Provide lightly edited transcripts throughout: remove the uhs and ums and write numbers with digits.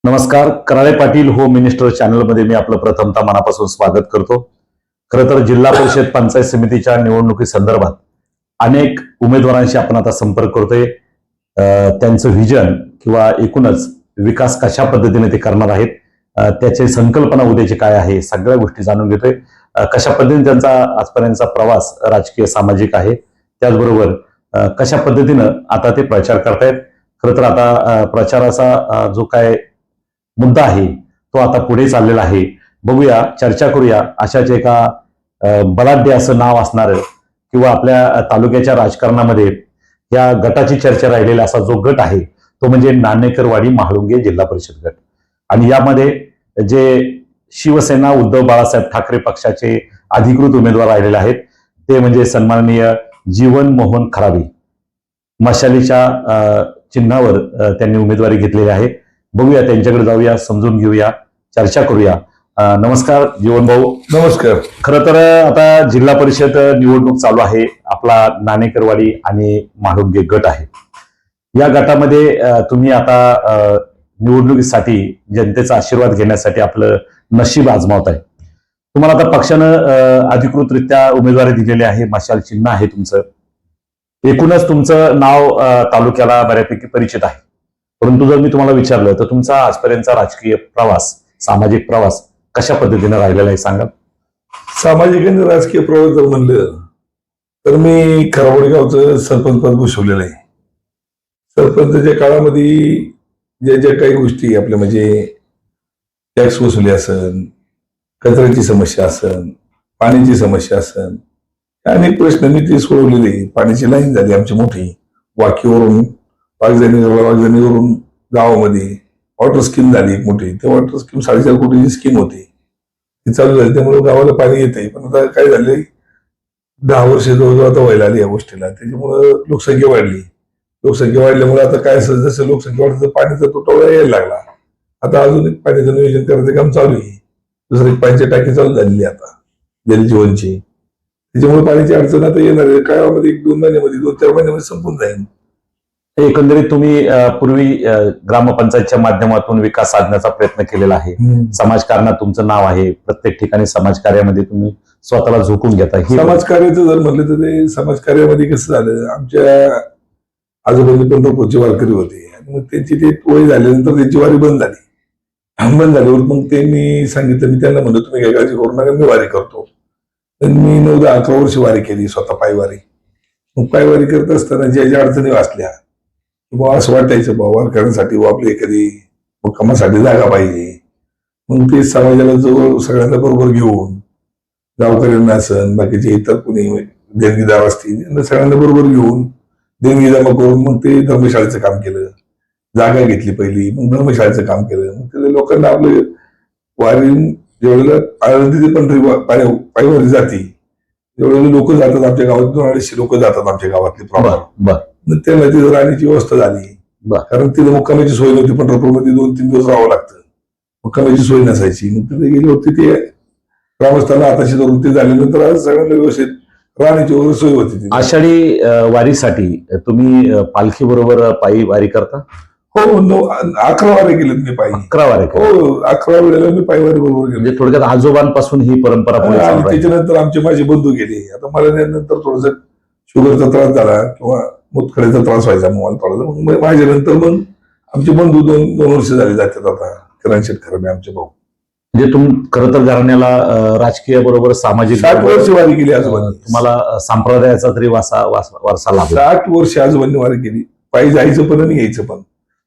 नमस्कार. Karale Patil home minister चॅनलमध्ये मी आपलं प्रथमतः मनापासून स्वागत करतो. खरं तर जिल्हा परिषद पंचायत समितीच्या निवडणुकी संदर्भात अनेक उमेदवारांशी आपण आता संपर्क करतोय. त्यांचं व्हिजन किंवा एकूणच विकास कशा पद्धतीने ते करणार आहेत, त्याची संकल्पना उद्याची काय आहे, सगळ्या गोष्टी जाणून घेतोय. कशा पद्धतीने त्यांचा आजपर्यंतचा प्रवास राजकीय सामाजिक आहे, त्याचबरोबर कशा पद्धतीनं आता ते प्रचार करतायत. खरं तर आता प्रचाराचा जो काय मुद्दा आहे तो आता पुढे चाललेला आहे. बघूया, चर्चा करूया. अशाच एका बलाढ्य असं नाव असणारं किंवा आपल्या तालुक्याच्या राजकारणामध्ये या गटाची चर्चा राहिलेला असा जो गट आहे तो म्हणजे नाणेकरवाडी महाळुंगे जिल्हा परिषद गट. आणि यामध्ये जे शिवसेना उद्धव बाळासाहेब ठाकरे पक्षाचे अधिकृत उमेदवार राहिलेले आहेत ते म्हणजे सन्माननीय जीवन मोहन खराबी. मशालीच्या चिन्हावर त्यांनी उमेदवारी घेतलेली आहे. बघूया, त्यांच्याकडे जाऊया, समजून घेऊया, चर्चा करूया. नमस्कार जीवन भाऊ. नमस्कार. खरं तर आता जिल्हा परिषद निवडणूक चालू आहे. आपला नाणेकरवाडी आणि म्हाळुंगे गट आहे. या गटामध्ये तुम्ही आता निवडणुकीसाठी जनतेचा आशीर्वाद घेण्यासाठी आपलं नशीब आजमावताय. तुम्हाला आता पक्षानं अधिकृतरित्या उमेदवारी दिलेली आहे. मशाल चिन्ह आहे तुमचं. एकूणच तुमचं नाव तालुक्याला बऱ्यापैकी परिचित आहे. परंतु जर मी तुम्हाला विचारलं तर तुमचा आजपर्यंतचा राजकीय प्रवास, सामाजिक प्रवास कशा पद्धतीने राहिलेला आहे सांगा. सामाजिक आणि राजकीय प्रवास जर म्हणलं तर मी खरावडी गावचं सरपंच पद भूषवलेलं आहे. सरपंचाच्या काळामध्ये ज्या काही गोष्टी आपल्या म्हणजे टॅक्स वसुली असन, कचऱ्याची समस्या असन, पाण्याची समस्या असन, अनेक प्रश्न मी ते सोडवलेले. पाण्याची लाईन झाली आमची मोठी वाकीवरून वाघजानीवरून गावामध्ये वॉटर स्कीम झाली एक मोठी. ते वॉटर स्कीम 4.5 कोटीची स्कीम होती, ती चालू झाली. त्यामुळे गावाला पाणी येते. पण आता काय झाले, 10 वर्ष जवळजवळ आता व्हायला आली या गोष्टीला. त्याच्यामुळं लोकसंख्या वाढली. लोकसंख्या वाढल्यामुळे आता काय जसं लोकसंख्या वाढतं पाण्याचा तुटवडा यायला लागला. आता अजून एक पाण्याचं नियोजन करायचं काम चालू आहे. दुसरी एक पाण्याची टाकी चालू झालेली आता जलजीवनची. त्याच्यामुळे पाण्याची अडचण आता येणार आहे. काळामध्ये 1-2 महिन्यामध्ये 2-4 महिन्यामध्ये संपून जाईल. एकंदरीत तुम्ही पूर्वी ग्रामपंचायतच्या माध्यमातून विकास साधण्याचा प्रयत्न केलेला आहे. समाजकारणात तुमचं नाव आहे. प्रत्येक ठिकाणी समाजकार्यामध्ये तुम्ही स्वतःला झोकून घेता. समाजकार्याचं जर म्हटलं तर ते समाजकार्यामध्ये कसं झालं, आमच्या आजोबांनी पंढरपूरचे वारकरी होते आणि मग त्यांची ते वय झाल्यानंतर त्यांची वारी बंद झाली. बंद झाल्यावर मग त्यांनी सांगितलं, मी त्यांना म्हणतो तुम्ही काही काळजी करू नका, मी वारी करतो. तर मी 9-10-11 वर्ष वारी केली, स्वतः पायवारी. मग पायवारी करत असताना ज्या अडचणी वाचल्या किंवा असं वाटायचं वारकऱ्यांसाठी आपली एखादी मुक्कामासाठी जागा पाहिजे. मग ते समाजाला जवळ सगळ्यांना बरोबर घेऊन, गावकऱ्यांना असन बाकीचे इतर कोणी देणगीदार असतील सगळ्यांना बरोबर घेऊन देणगी जमा करून मग ते धर्मशाळेचं काम केलं. जागा घेतली पहिली, मग धर्मशाळेचं काम केलं. मग ते लोकांना आपलं वारी जेवढ्याला आळंदी पायवारी जाती जेवढे लोक जातात आमच्या गावात, 200-250 लोक जातात आमच्या गावातले प्रमाण. त्यांना तिथं राहण्याची व्यवस्था झाली. कारण तिथे मुक्कामाची सोय नव्हती. पंढरपूरमध्ये 2-3 दिवस राहावं लागतं, मुक्कामाची सोय नसायची. मग तिथे गेली होती ते ग्रामस्थांना हाताशी धरून ते झाल्यानंतर सगळ्यांना व्यवस्थित राहण्याची वगैरे सोय होती. आषाढी वारीसाठी तुम्ही पालखी बरोबर पायी वारी करता? हो, 11 वारे केलेत मी पायी. 11 वारे? हो, 11 वेळेला मी पायवारी बरोबर गेलो. म्हणजे थोडक्यात आजोबांपासून ही परंपरा पुढे चालू आहे. त्याच्यानंतर माझे बंधू गेले. आता मला त्यानंतर थोडस शुगरचा त्रास झाला किंवा मुतखड्याचा त्रास व्हायचा मला थोडासा. मग माझ्यानंतर मग आमचे बंधू 2 वर्ष झाले जातात आता. किरण शेठ खराबे आमचे भाऊ. म्हणजे खरं तर घराण्याला राजकीय बरोबर सामाजिक 60 वर्ष वारी केली आजोबांनी. तुम्हाला संप्रदायाचा तरी वारसा लाभला. 60 वर्ष आजोबांनी वारी केली. पायी जायचं पण आणि यायचं पण.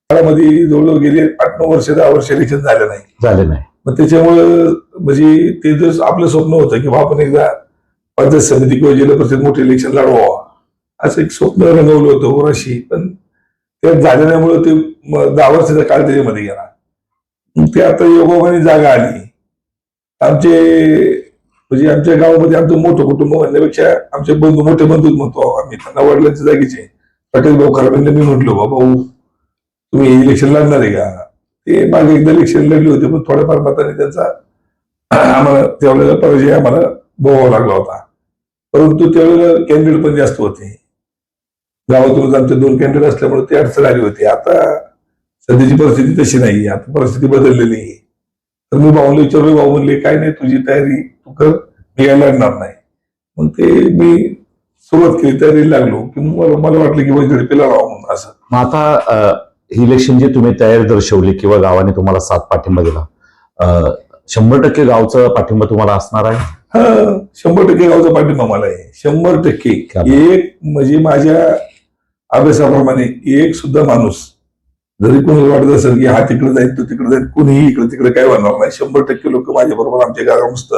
काळामध्ये जवळजवळ गेले 8-9 वर्ष 10 वर्ष इलेक्शन झाले नाही. मग त्याच्यामुळं म्हणजे ते जर आपलं स्वप्न होतं की आपण एकदा पंचायत समिती किंवा जिल्हा परिषद मोठे इलेक्शन लढवावं असं एक स्वप्न रंगवलं होतं वराशी. पण ते झाल्यामुळे ते 10 वर्षाचा काळ त्याच्यामध्ये गेला. ते आता योगाने जागा आली. आमचे म्हणजे आमच्या गावामध्ये आमचं मोठं कुटुंब म्हणण्यापेक्षा आमचे बंधू, मोठे बंधूच म्हणतो आम्ही. त्यांना वडिलांच्या जागेचे पटेल भाऊ खराबेंना मी म्हटलो, बाबा तुम्ही इलेक्शन लढणार आहे का? ते मागे एकदा इलेक्शन लढले होते पण थोड्याफार मताने त्यांचा आम्हाला त्यावेळेला पराजय आम्हाला भोगावा लागला होता. परंतु त्यावेळेला कॅन्डिडेट पण जास्त होते. गावातूनच आमचे 2 कॅन्डिडेट असल्यामुळे ती अडचण आली होती. आता सध्याची परिस्थिती तशी नाही, आता परिस्थिती बदललेली आहे. तर मी भाऊला विचारलो, भाऊ म्हणले काय नाही, तुझी तयारी तू कर, मी काय लढणार नाही. मग ते मी सुरुवात केली, तयारीला लागलो की मला वाटलं की माझ्याकडे पेला राहावं म्हणून असं. मग आता इलेक्शन जे तुम्ही तयारी दर्शवली किंवा गावाने तुम्हाला साथ पाठिंबा दिला, 100% गावचा पाठिंबा तुम्हाला असणार आहे? हा, 100% गावचा पाठिंबा मला आहे, 100%. क्या एक म्हणजे माझ्या अभ्यासाप्रमाणे एक सुद्धा माणूस जरी कोणाला वाटत असेल की हा तिकडे जाईल तो तिकडे जाईल, कुणीही इकडे तिकडे काय होणार नाही. 100% लोक माझ्या बरोबर, आमच्या गावामस्त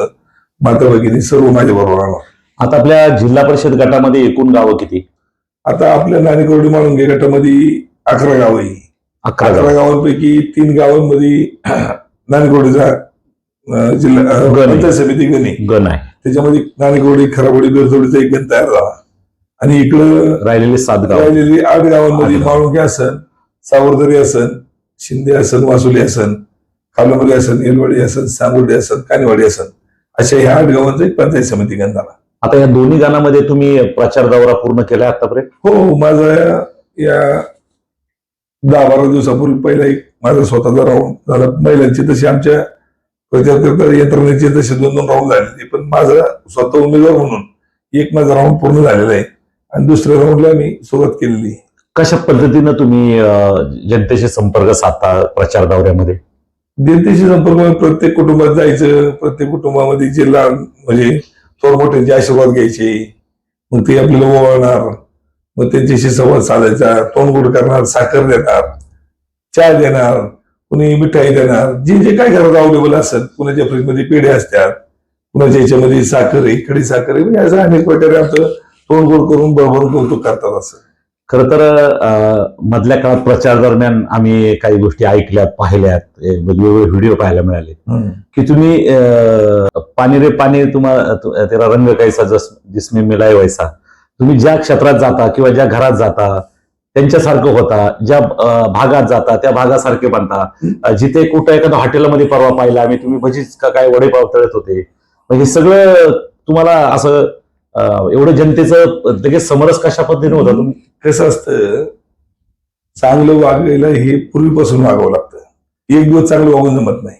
माता भगिनी सर्व माझ्या बरोबर राहणार. आता आपल्या जिल्हा परिषद गटामध्ये एकूण गावं किती? आता आपल्या नाणेकवडी माळुंगे गटामध्ये 11 गाव आहे. 11 गावांपैकी 3 गावांमध्ये नाणेकवडीचा जिल्हा पंचायत समिती गण आहे. गण आहे. त्याच्यामध्ये नाणेकवडी, खराबोडी, बेरजोडीचा एक गण तयार झाला. आणि इकडं राहिलेले 7 गाव, राहिलेली 8 गावांमध्ये 8 गाव. माळुंगे असन, सावरदरी असन, शिंदे असन, वासुली असन, खालोमरी असन, येलवाडी असन, सांगोर्डी असन, कानेवाडी असन, अशा ह्या 8 गावांचा एक पंचायत समिती गण झाला. आता या दोन्ही गावांमध्ये तुम्ही प्रचार दौरा पूर्ण केलाय आतापर्यंत? हो, माझा या 10-12 दिवसापूर्वी पहिला एक माझा स्वतःचा राऊंड झाला. महिलांची तशी आमच्या प्रचार यंत्रणेचे तसे 2-2 राऊंड झाले, पण माझा स्वतः उमेदवार म्हणून एक माझा राऊंड पूर्ण झालेला आहे आणि दुसऱ्या राऊंडला मी सुरुवात केलेली आहे. कशा पद्धतीनं तुम्ही जनतेशी संपर्क साधता प्रचार दौऱ्यामध्ये? जनतेशी संपर्क, प्रत्येक कुटुंबात जायचं, प्रत्येक कुटुंबामध्ये जिल्हा म्हणजे थोर मोठ्यांचे आशीर्वाद घ्यायचे, मग ते आपल्याला ओवाळणार, मग त्यांच्याशी संवाद साधायचा, तोंडगोड करणार, साखर देणार, चहा देणार, कुणी मिठाई देणार, जे जे काय घरात अवेलेबल असेल. कुणाच्या फ्रीजमध्ये पेढे असतात, कुणाच्या याच्यामध्ये साखर आहे, खडी साखर आहे, म्हणजे असं अनेक प्रकारे आमचं तोंडगोड करून बळबळ कौतुक करतात. असं खरं तर मधल्या काळात प्रचार दरम्यान आम्ही काही गोष्टी ऐकल्यात, पाहिल्यात, वेगवेगळे व्हिडिओ पाहायला मिळाले की तुम्ही पाणी रे पाणी, तुम्हाला तेरा रंग कैसा जिसमें मिलाय वैसा, तुम्ही ज्या क्षेत्रात जाता किंवा ज्या घरात जाता त्यांच्यासारखं होता, ज्या भागात जाता त्या भागासारखे बनता. जिथे कुठं एखाद्या हॉटेलमध्ये परवा पाहिला आम्ही, तुम्ही भजीच का काय वडेपाव तळत होते. म्हणजे सगळं तुम्हाला असं एवढं जनतेचं लगेच समरस कशा पद्धतीने होता? तुम्ही कसं असतं, चांगलं वागायला हे पूर्वीपासून वागावं लागतं. एक दिवस चांगलं वागून जमत नाही.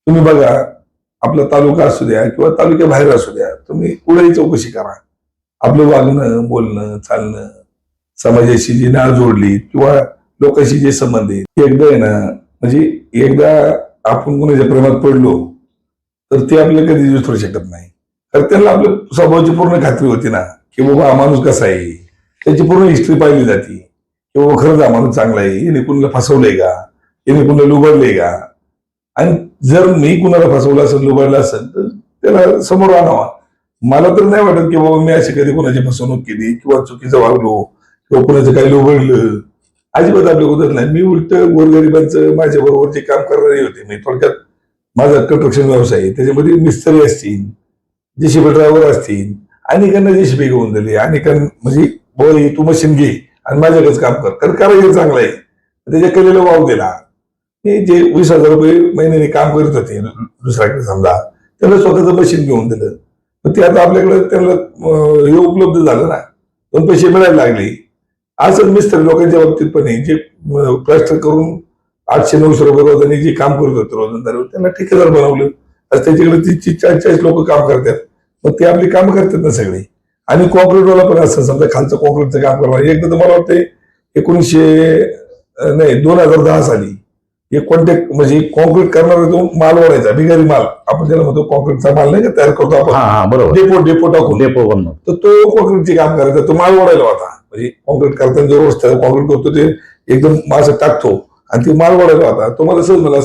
तुम्ही बघा, आपला तालुका असू द्या किंवा तालुक्या बाहेर असू द्या, तुम्ही कुठेही चौकशी करा, आपलं वागणं, बोलणं, चालणं, समाजाशी जी नाळ जोडली किंवा लोकांशी जे संबंध आहेत, एकदा आहे ना, म्हणजे एकदा आपण कोणाच्या प्रेमात पडलो तर ते आपल्याला कधी विसरू शकत नाही. तर त्यांना आपल्या स्वभावाची पूर्ण खात्री होती ना, की बाबा हा माणूस कसा आहे, त्याची पूर्ण हिस्ट्री पाहिली जाते की बाबा खरंच हा माणूस चांगला आहे, याने कुणाला फसवलंय का, याने कुणाला लुबाडलंय का. आणि जर मी कुणाला फसवलं असेल, लुबाडलं असेल, तर त्याला समोर आणावा. मला तर नाही वाटत की बाबा मी अशी कधी कोणाची फसवणूक केली किंवा चुकीचं वागलो किंवा कुणाचं काही लुबाडलं, अजिबात आपल्या होत नाही. मी उलट गोरगरिबांचं माझ्या बरोबर जे काम करणारे होते, मी थोडक्यात माझा कन्स्ट्रक्शन व्यवसाय आहे, त्याच्यामध्ये मिस्त्री असतील, जेसीबी ड्रायव्हर असतील, अनेकांना जेसीबी घेऊन दिली, अनेकांना म्हणजे बोल तू मशीन घे आणि माझ्याकडेच काम कर, कारण कारागीर चांगला आहे, त्याच्या कलेला वाव दिला. हे जे 20,000 रुपये महिन्याने काम करत होते दुसऱ्याकडे समजा, त्याला स्वतःचं मशीन घेऊन दिलं, पण ते आता आपल्याकडे त्यांना हे उपलब्ध झालं ना, 2 पैसे मिळायला लागले. असंच मिस्त्री लोकांच्या बाबतीत पण आहे, जे प्लास्टर करून 800-900 रुपये रोजाने जे काम करत होते रोजंदारीवर, त्यांना ठेकेदार बनवलं. आज त्याच्याकडे 30-40 लोक काम करतात, मग ते आपली कामं करतात ना सगळे. आणि कॉन्क्रीटवाला पण असं समजा खालचं कॉन्क्रीटचं काम करणार. एकदा तर मला वाटतं 2010 साली एक कॉन्टॅक्ट म्हणजे कॉन्क्रीट करणार तो माल ओढायचा, भिगारी माल, आपण त्याला म्हणतो कॉन्क्रीटचा माल नाही का तयार करतो आपण, बरोबर, डेपो टाकून, तर तो कॉन्क्रीटचे काम करायचा, तो माल ओढायला होता. म्हणजे कॉन्क्रीट करताना जो रस्त्यावर कॉन्क्रीट करतो ते एकदम असं टाकतो आणि ते माल ओढायला होता. तो मला सहज मला,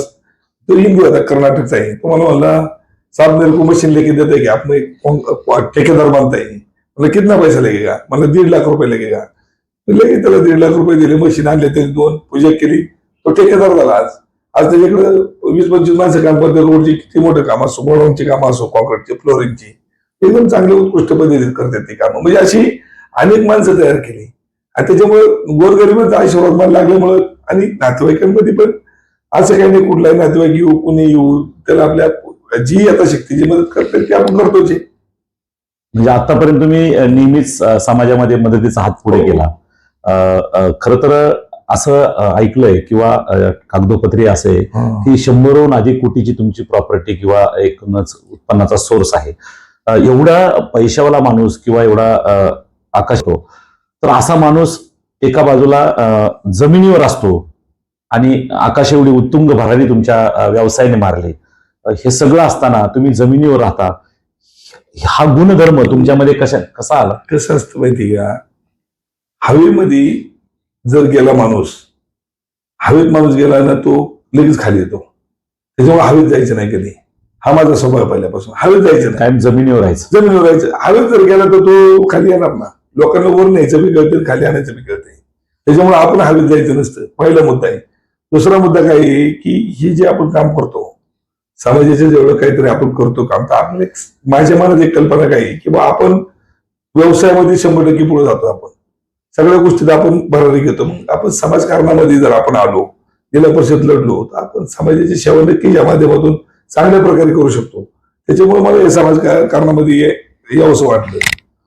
तो हिंदू होता, कर्नाटकचा आहे, तो मला म्हणला साहब मेरे को मशीन लेके देते की आप ठेकेदार बनता है, मतलब कितना पैसा लगेगा, मतलब 1.5 लाख रुपये लगेगा. लगे त्याला 1.5 लाख रुपये दिले, मशीन आणले, त्याने 2 पूजा केली, तो ठेकेदार झाला. आज त्याच्याकडे 20-25 माणसं काम करते, रोडची किती मोठं काम असो, गोडाऊनची कामं असो, कॉन्क्रीटची, फ्लोरिंगची, एकदम चांगले उत्कृष्ट पद्धतीने करतात ती कामं. म्हणजे अशी अनेक माणसं तयार केली आणि त्याच्यामुळे गोरगरिबांचा आशीर्वाद मला लागल्यामुळं, आणि नातेवाईकांमध्ये पण असं काही नाही, कुठलाही नातेवाईक येऊ, कुणी येऊ, त्याला आपल्या जी आता शक्तीची मदत करते ती आपण करतोच. म्हणजे आतापर्यंत तुम्ही नेहमीच समाजामध्ये मदतीचा हात पुढे केला. खरं तर असं ऐकलंय किंवा कागदोपत्री असे की 100हून अधिक कोटीची तुमची प्रॉपर्टी किंवा एकूणच उत्पन्नाचा सोर्स आहे. एवढा पैशावाला माणूस किंवा एवढा आकाश तो, तर असा माणूस एका बाजूला जमिनीवर असतो आणि आकाश एवढी उत्तुंग भरारी तुमच्या व्यवसायाने मारले. हे सगळं असताना तुम्ही जमिनीवर राहता. हा गुणधर्म तुमच्यामध्ये कसा आला? कसं असतं माहिती का, हवेमध्ये जर गेला माणूस, हवेत माणूस गेला ना तो लगेच खाली येतो. त्याच्यामुळे हवेत जायचं नाही कधी. हा माझा स्वभाव पहिल्यापासून. हवेत जायचं नाही, कायम जमिनीवर राहायचं. जमिनीवर राहायचं. हवेत जर गेला तर तो खाली येणार ना. लोकांना वर न्यायचं बी कळते, खाली आणायचं बी कळते. त्याच्यामुळे आपण हवेत जायचं नसतं. पहिला मुद्दा आहे. दुसरा मुद्दा काय आहे की हे जे आपण काम करतो, समाजाच्या जेवढं काहीतरी आपण करतो काम, तर आपलं माझ्या मनात एक कल्पना काय आहे की बा आपण व्यवसायामध्ये 100% पुढे जातो. आपण सगळ्या गोष्टीत आपण भरारी घेतो. मग आपण समाजकारणामध्ये जर आपण आलो, जिल्हा परिषद लढलो, तर आपण समाजाची सेवा नक्की या माध्यमातून चांगल्या प्रकारे करू शकतो. त्याच्यामुळे मला हे समाजकारणामध्ये यावंसं वाटलं.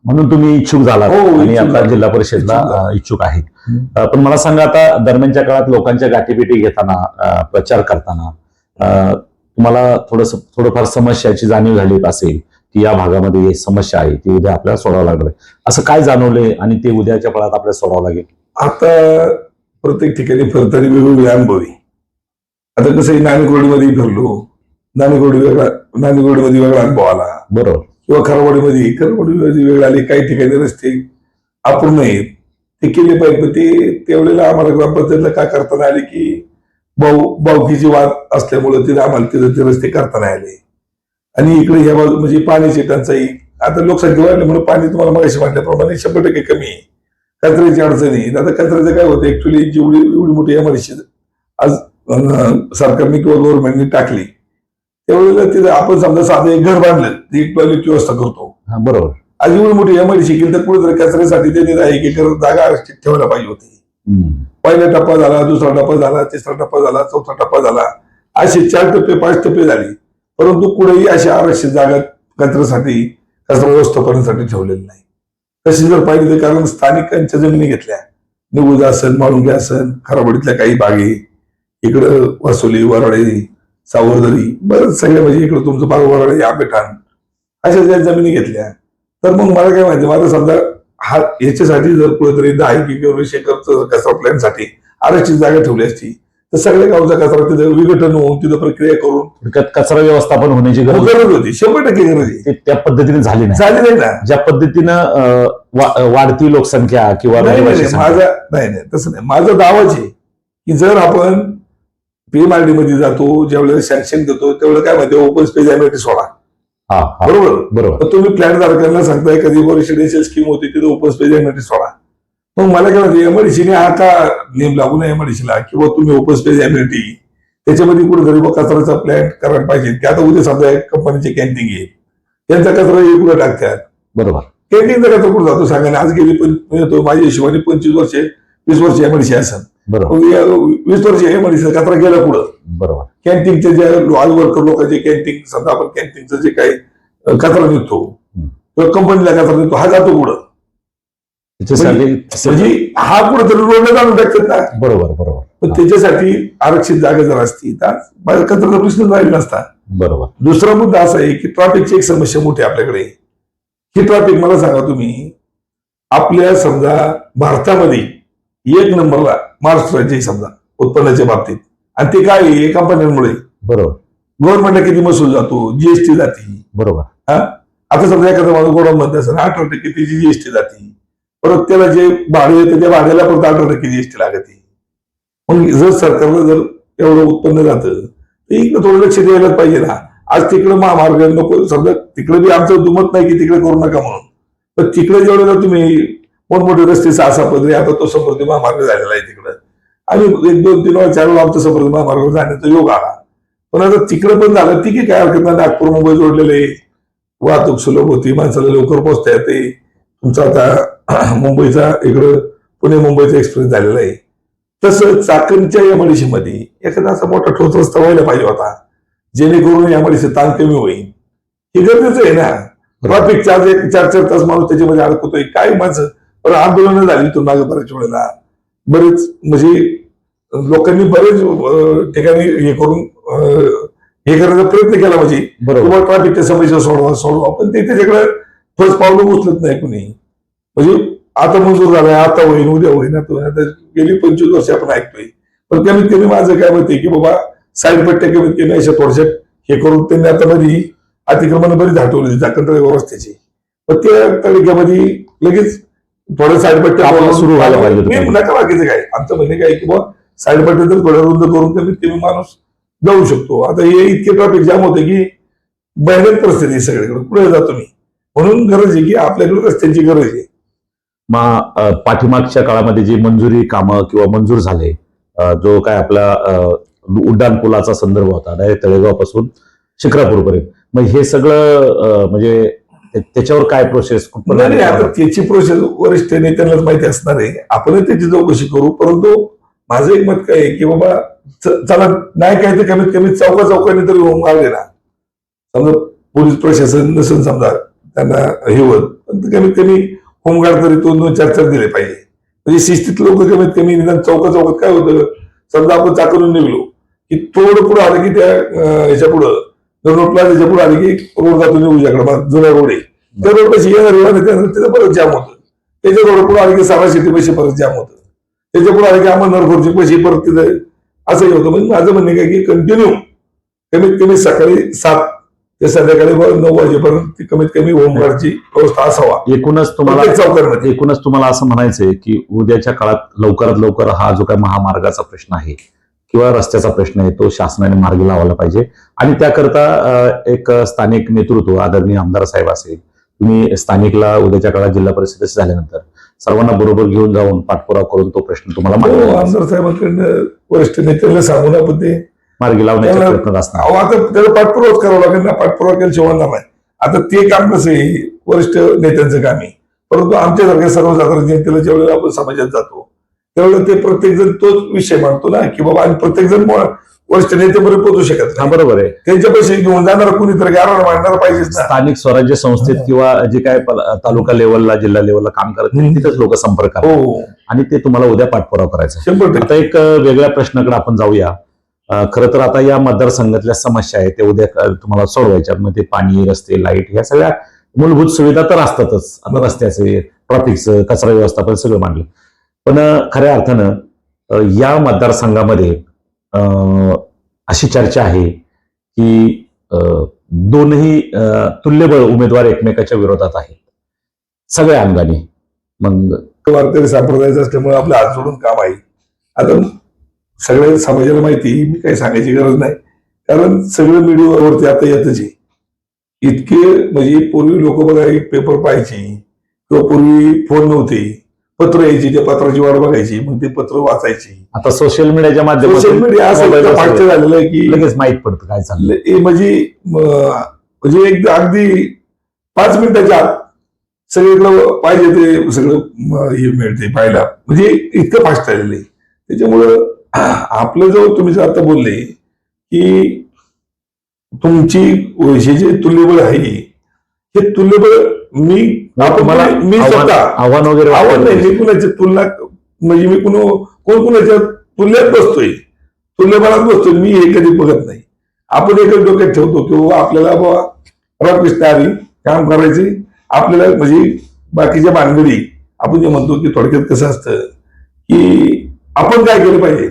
म्हणून तुम्ही इच्छुक झाला हो, आणि इच्छुक आता झालो. जिल्हा परिषदला इच्छुक आहेत. पण मला सांगा, आता दरम्यानच्या काळात लोकांच्या गाठीभेटी घेताना, प्रचार करताना तुम्हाला थोडंफार समस्याची जाणीव झाली असेल की या भागामध्ये ही समस्या आहे, ती उद्या आपल्याला सोडावं लागलं. असं काय जाणवलंय आणि ते उद्याच्या काळात आपल्याला सोडावं लागेल? आता प्रत्येक ठिकाणी फिरताना वेगवेगळे अनुभव आहे. आता कसं नाणेकोडीमध्ये फिरलो, नाणेकोडीमध्ये वेगळा अनुभव आला, बरोबर. किंवा खरवडीमध्ये वेगळा आले. काही ठिकाणी रस्ते अपूर्ण आहेत, ते केले पाहिजे. पण ते त्यावेळेला आम्हाला ग्रामपंचायतला काय करता नाही आले की भावकीची वाद असल्यामुळे तिथे आम्हाला ते रस्ते करता नाही आले. आणि इकडे ह्या बाजू म्हणजे पाण्याची टंचाई. आता लोकसंख्या वाढल्यामुळे पाणी तुम्हाला मगाशी म्हटल्याप्रमाणे 100% कमी आहे. कचऱ्याची अडचणी. आता कचऱ्याचं काय होतं, ऍक्च्युली एवढी मोठी एमआयडीसी आज सरकारने किंवा गव्हर्नमेंटने टाकली, त्यावेळेला तिथे आपण समजा साधं एक घर बांधलं, ती टॉयलेटची व्यवस्था करतो. बरोबर. आज एवढी मोठी एमआयडीसी केली तर कुठेतरी कचऱ्यासाठी त्यांनी 1 एकर जागा आरक्षित ठेवायला पाहिजे होती. पहिला टप्पा झाला, दुसरा टप्पा झाला, तिसरा टप्पा झाला, चौथा टप्पा झाला, असे 4 टप्पे 5 टप्पे झाले. परंतु कुठेही अशी आरक्षित जागा कचऱ्यासाठी, कचरा व्यवस्थापनासाठी ठेवलेली नाही. तशी जर पाहिजे तर, कारण स्थानिकांच्या जमिनी घेतल्या, निगुज असेल, माळुंगे असेल, खराबडीतल्या काही बागे, इकडं वसुली, वराडे, सावरदरी, बरंच सगळ्या म्हणजे इकडं तुमचं बाग वराडे, आंबेठाण, अशा ज्या जमिनी घेतल्या. तर मग मला काय माहिती, माझं समजा हा याच्यासाठी जर कुठेतरी 10 किंवा 20 एकर कचरा प्लॅनसाठी आरक्षित जागा ठेवली असती, तर सगळ्या गावचा कचरा तिथे विघटन होऊन तिथे प्रक्रिया करून कचरा व्यवस्थापन होण्याची गरज होती. 100% गरज आहे. त्या पद्धतीने झाली नाही ना. ज्या पद्धतीनं वाढती लोकसंख्या किंवा नाही तसं नाही. माझं दावाच आहे की जर आपण PMRD मध्ये जातो, ज्यावेळेला सँक्शन देतो, त्यावेळेला काय माहिती, ओपन स्पेस एमिनिटी सोडा. बरोबर. तर तुम्ही प्लॅन धारकांना सांगताय, कधी रेसिडेन्शियल स्कीम होती तिथे ओपन स्पेस एमिनिटी सोडा. मग मला काय माहिती, एमआयडीसीने हा का नेम लागू नये एमआयडीसीला, किंवा तुम्ही ओपन स्पेस एमिनिटी त्याच्यामध्ये कुठेतरी कचऱ्याचा प्लॅन करायला पाहिजे. की आता उद्या समजा कंपनीचे कॅन्टीन आहे, त्यांचा कचरा कुठे टाकतात. बरोबर. कॅन्टीनचा कचरा कुठे जातो सांगा. आज गेली पण माझ्या हिशोबाने 20 वर्ष एमआयडीसी असेल. बरोबर. 20 वर्ष एमआयडीसी कचरा गेला पुढं. बरोबर. कॅन्टीनचे जे आज वर्कर लोकांचे कॅन्टीन, समजा आपण कॅन्टीनचं जे काही कचरा निघतो किंवा कंपनीला कचरा निघतो, हा जातो पुढं. म्हणजे हा कुठेतरी रोडला जाणून टाकतात ना. बरोबर. बरोबर. पण त्याच्यासाठी आरक्षित जागा जर असती तर माझ्या कचऱ्याचा प्रश्न राहील नसता. बरोबर. दुसरा मुद्दा असा आहे की ट्रॅफिकची एक समस्या मोठी आपल्याकडे. ही ट्रॅफिक मला सांगा तुम्ही, आपल्या समजा भारतामध्ये 1 नंबरला महाराष्ट्र राज्य समजा उत्पन्नाच्या बाबतीत, आणि ते काय आहे, कंपन्यांमुळे. बरोबर. गव्हर्नमेंटला किती महसूल जातो, जीएसटी जाते. बरोबर. आता समजा एखादा माणूस गोडाऊन मध्ये असेल, 18% त्याची जीएसटी जाते. परत त्याला जे भाडे येते त्या भाड्याला परत 18% जीएसटी लागते. मग जर सरकारला जर एवढं उत्पन्न जातं तर इकडे थोडं लक्ष द्यायलाच पाहिजे ना. आज तिकडे महामार्ग नको, समजा तिकडे बी आमचं दुमत नाही की तिकडे करू नका म्हणून, तर तिकडे जेवढे तुम्ही मोठमोठे रस्ते 6-6 पदरी, आता तो समृद्धी महामार्ग झालेला आहे तिकडं, आणि 1, 2, 3 वेळा 4 वेळा आमचा समृद्धी महामार्ग जाण्याचा योग आला. पण आता तिकडे पण झालं, ठीक आहे, काय हरकत नाही. नागपूर मुंबई जोडलेले, वाहतूक सुलभ होती, माणसाला लवकर पोहोचता येते. तुमचा आता मुंबईचा इकडं पुणे मुंबईचा एक्सप्रेस झालेला आहे. तसं चाकणच्या एमआयडीसी मध्ये एखादा असा मोठा ठोस रस्ता व्हायला पाहिजे होता, जेणेकरून एमआयडीसी ताण कमी होईल. हे गरजेचं आहे ना. ट्रॅफिक चार्ज 4-4 तास माणूस त्याच्यामध्ये अडकतोय, काय माणसं आंदोलनं झाली तो मागे बऱ्याच वेळेला. बरेच म्हणजे लोकांनी बरेच ठिकाणी हे करून हे करण्याचा प्रयत्न केला म्हणजे बरोबर. ट्रॅफिकच्या समस्या सोडवा पण ते त्याच्याकडे ठोस पावलं उचलत नाही कुणी. म्हणजे आता मंजूर झालाय, आता होईन, उद्या होईन, आता गेली 25 वर्ष आपण ऐकतोय. पण कमीत कमी माझं काय मत आहे की बाबा साईड पट्ट्या कमीत कमी अशा थोडशा हे करून त्यांनी आता मध्ये अतिक्रमण बरीच हटवली जाकंदळ रस्त्याची. पण त्या तालुक्यामध्ये लगेच थोड्या साईड पट्ट्या कामं सुरू व्हायला पाहिजे. नका बाकीचं काय आमचं म्हणणे काय की बाबा साईड पट्ट्या तर थोड्या रुंद करून कमीत कमी माणूस जाऊ शकतो. आता हे इतके ट्रॅफिक जाम होते की भयानक परिस्थिती आहे सगळीकडे. पुढे जातो मी म्हणून गरज आहे की आपल्याकडे रस्त्यांची गरज आहे. पाठीमागच्या काळामध्ये जी मंजुरी कामं किंवा मंजूर झाले, जो काय आपला उड्डाण पुलाचा संदर्भ होता डायरेक्ट तळेगावपासून शिक्रापूरपर्यंत, मग हे सगळं म्हणजे त्याच्यावर काय प्रोसेस? नाही आता त्याची प्रोसेस वरिष्ठ नेत्यांनाच माहिती असणार आहे. आपणच त्याची चौकशी करू. परंतु माझं एक मत काय आहे की बाबा चला नाही काय तर कमीत कमी चौकाने तरी होम गार्ड आहे ना. समजा पोलीस प्रशासन नसेल समजा त्यांना हे होत, पण कमीत कमी होमगार्ड तरी 2-2-4-4 दिले पाहिजे. म्हणजे शिस्तीत लोक कमीत कमी निदान चौकात काय होतं, समजा आपण चाकरून निघलो की थोडं पुढे आलं की त्या ह्याच्या पुढं प्लाझाच्या पुढे आली की रोड जातो निघूच्याकडे जुना रोड आहे, त्या रोड पैसे येणार त्याचं परत जाम होतं. त्याच्या रोड पुढे आले की 6 सिटी पैसे परत जाम होतं. त्याच्या पुढे आले की अहमदनगरचे पैसे परत तिथं असंही होतं. म्हणजे माझं म्हणणे काय की कंटिन्यू कमीत कमी सकाळी 7 ते संध्याकाळी 9 वाजेपर्यंत कमीत कमी होमगार्डची व्यवस्था असावा. एकूणच तुम्हाला असं म्हणायचंय की उद्याच्या काळात लवकरात लवकर हा जो काय महामार्गाचा प्रश्न आहे किंवा रस्त्याचा प्रश्न आहे तो शासनाने मार्गी लावायला पाहिजे. आणि त्याकरता एक स्थानिक नेतृत्व आदरणीय आमदार साहेब असेल, तुम्ही स्थानिकला उद्याच्या काळात जिल्हा परिषद झाल्यानंतर सर्वांना बरोबर घेऊन जाऊन पाठपुरावा करून तो प्रश्न तुम्हाला आमदार साहेबांकडनं वरिष्ठ नेत्यांना सांगून आपण ते मार्गी लावण्याचा प्रयत्न असणार. आता त्याला पाठपुरावाच करावा लागेल ना. पाठपुरावा केल्याशिवाय नाही. आता ते काम कसं आहे वरिष्ठ नेत्यांचं काम आहे. परंतु आमच्यासारख्या सर्वसाधारण जनतेला ज्यावेळेला आपण समाजात जातो त्यावेळेला ते प्रत्येक जण तोच विषय मांडतो ना की बाबा आणि प्रत्येक जण वरिष्ठ नेत्यापर्यंत पोहोचू शकत नाही. बरोबर आहे. त्यांच्या पैसे घेऊन जाणार कुणीतरी गारा मांडणार पाहिजे. स्थानिक स्वराज्य संस्थेत किंवा जे काय तालुका लेवलला जिल्हा लेवलला काम करत तिथेच लोक संपर्क आणि ते तुम्हाला उद्या पाठपुरावा करायचा. 100%. आता एक वेगळ्या प्रश्नाकडे आपण जाऊया. खरं तर आता या मतदारसंघातल्या समस्या आहेत त्या उद्या तुम्हाला सोडवायच्या. मध्ये पाणी, रस्ते, लाईट ह्या सगळ्या मूलभूत सुविधा तर असतातच. आता रस्त्याचे, ट्रॉफिकचं, कचरा व्यवस्थापन सगळं मांडलं. पण खऱ्या अर्थानं या मतदारसंघामध्ये अशी चर्चा आहे की दोनही तुल्यबळ उमेदवार एकमेकाच्या विरोधात आहेत सगळ्या अंगाने. मग वारकरी संप्रदायाचं असल्यामुळे आपलं हात जोडून काम आहे. आता सगळ्या समाजाला माहिती, मी काही सांगायची गरज नाही कारण सगळं मीडियावरती आता येतच आहे. इतके म्हणजे पूर्वी लोक बघा एक पेपर पाहायची किंवा पूर्वी फोन नव्हते, पत्र यायची, त्या पत्राची वाट बघायची, मग ते पत्र वाचायची. आता सोशल मीडियाच्या माध्यमातून सोशल मीडिया असं फाटचं झालेलं आहे की लगेच माहित पडतं काय चाललंय. म्हणजे एक अगदी 5 मिनिटाच्या आत सगळीकडं पाहिजे ते सगळं हे मिळते पाहायला. म्हणजे इतकं फास्ट झालेलं आहे. त्याच्यामुळं आपलं जो तुम्ही आता बोलले की तुमची हे जे तुल्यबळ आहे हे तुल्यबळ मी स्वतः आव्हान वगैरे आव्हान नाही, मी कुणाची तुलना म्हणजे मी कोण कुणाच्या तुल्यात बसतोय, तुल्यबळात बसतोय मी हे कधी बघत नाही. आपण एकच डोक्यात ठेवतो की आपल्याला बाबा रामकृष्ण हरी काम करायचे आपल्याला. म्हणजे बाकीच्या भानगडी आपण जे म्हणतो की थोडक्यात कसं असतं की आपण काय केलं पाहिजे,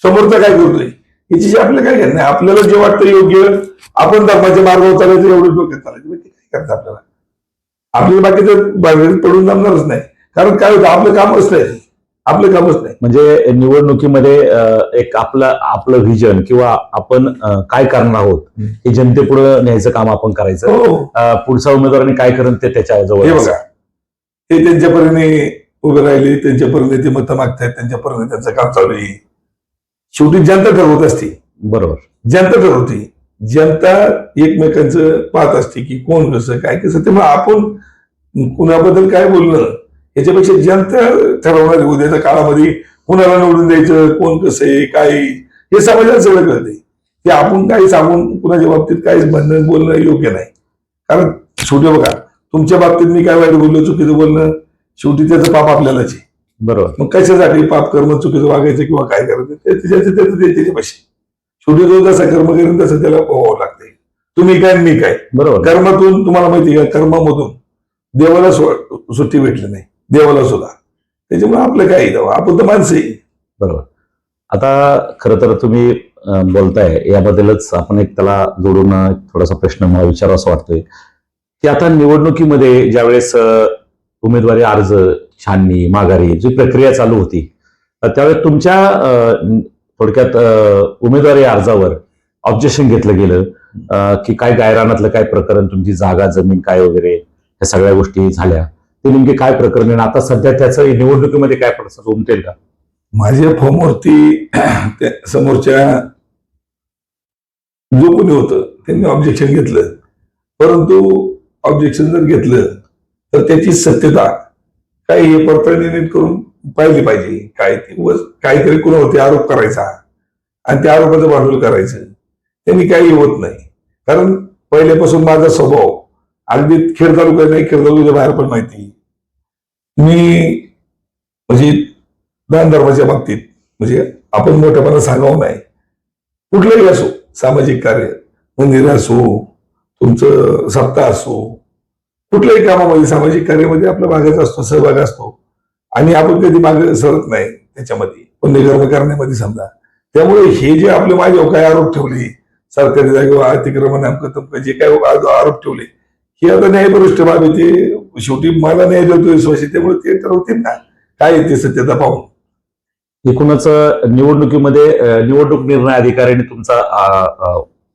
समोरचा काय करतोय याची आपल्याला काय घेणं नाही. आपल्याला जे वाटतं योग्य आपण धर्माच्या मार्गावर चालायचं एवढं डोक्यात चालायचं. ते काय करतं आपल्याला बाकीचं भानगडीत पडून जमणारच नाही. कारण काय होतं आपलं कामच नाही. म्हणजे निवडणुकीमध्ये एक आपलं व्हिजन किंवा आपण काय करणार आहोत हे जनतेपुढे न्यायचं काम आपण करायचं. पुढच्या उमेदवारांनी काय करेल ते त्याच्या जवळ. हे बघा ते त्यांच्यापर्यंत उभे राहिले, त्यांच्यापर्यंत ते मतं मागतायत, त्यांच्यापर्यंत त्यांचं काम चालू आहे. शेवटी जनता ठरवत असते. बरोबर, जनता ठरवते. जनता एकमेकांचं पाहत असते की कोण कसं काय कसं. त्यामुळे आपण कुणाबद्दल काय बोलणं याच्यापेक्षा जनता ठरवणार उद्याच्या काळामध्ये कुणाला निवडून द्यायचं, कोण कसं आहे काय हे समाजाला सगळं कळते. ते आपण काही सांगून कुणाच्या बाबतीत काहीच म्हणणं बोलणं योग्य नाही. कारण शेवटी बघा तुमच्या बाबतीत मी काय वाईट बोललो, चुकीचं बोलणं, शेवटी त्याचं पाप आपल्यालाच आहे. बरोबर. मग कशासाठी पाप कर्म चुकीचं वागायचं किंवा काय करायचं ते त्याच्या पैसे. शेवटी जो जसा कर्म करेल तसं त्याला पोहावं लागतंय. तुम्ही काय मी काय. बरोबर. कर्मातून तुम्हाला माहिती का, कर्मामधून देवाला सुट्टी भेटली नाही, देवाला सुद्धा. त्याच्यामुळे आपलं काय आपण तर माणसं आहे. बरोबर. आता खरं तर तुम्ही बोलताय याबद्दलच आपण एक त्याला जोडून थोडासा प्रश्न मला विचारावा वाटतोय की आता निवडणुकीमध्ये ज्यावेळेस उमेदवारी अर्ज, छाननी, माघारी जी प्रक्रिया चालू होती त्यावेळेस तुमच्या थोडक्यात उमेदवारी अर्जावर ऑब्जेक्शन घेतलं गेलं की काय गायरानातलं काय प्रकरण, तुमची जागा, जमीन काय वगैरे या सगळ्या गोष्टी झाल्या. ते नेमके काय प्रकरण आहे आता सध्या त्याचं निवडणुकीमध्ये काय पडतं उमटेल का? माझ्या फॉर्मवरती समोरच्या जो कोणी होतं त्यांनी ऑब्जेक्शन घेतलं, परंतु ऑब्जेक्शन जर घेतलं तर त्याची सत्यता काय हे पडताळणी नीट करून पाहिली पाहिजे. काय ते काहीतरी कुणावरती आरोप करायचा आणि त्या आरोपाचं भांडवल करायचं, त्यांनी काही होत नाही. कारण पहिल्यापासून माझा स्वभाव अगदी खेड तालुका नाही, खेड तालुक्याच्या बाहेर पण माहिती, मी म्हणजे दान धर्माच्या बाबतीत म्हणजे आपण मोठेपणा सांगावं नाही, कुठलंही असो, सामाजिक कार्य, मंदिर असो, तुमचं सप्ताह असो, कुठल्याही कामामध्ये सामाजिक कार्यामध्ये आपला भागाचा असतो, सहभाग असतो आणि आपण कधी मागे सरत नाही त्याच्यामध्ये पुण्यकर्म करण्यामध्ये समजा. त्यामुळे हे जे आपले माझ्यावर काय आरोप ठेवले, सरकारी जागेवर अतिक्रमण अमकं तमकं जे काय आरोप ठेवले, हे आता न्यायपरिष्ठ बाब आहे. ते शेवटी मला न्याय देतो विश्वास, त्यामुळे ते ठरवतील ना काय ते सत्यता पाहून. एकूणच निवडणुकीमध्ये निवडणूक निर्णय अधिकाऱ्याने तुमचा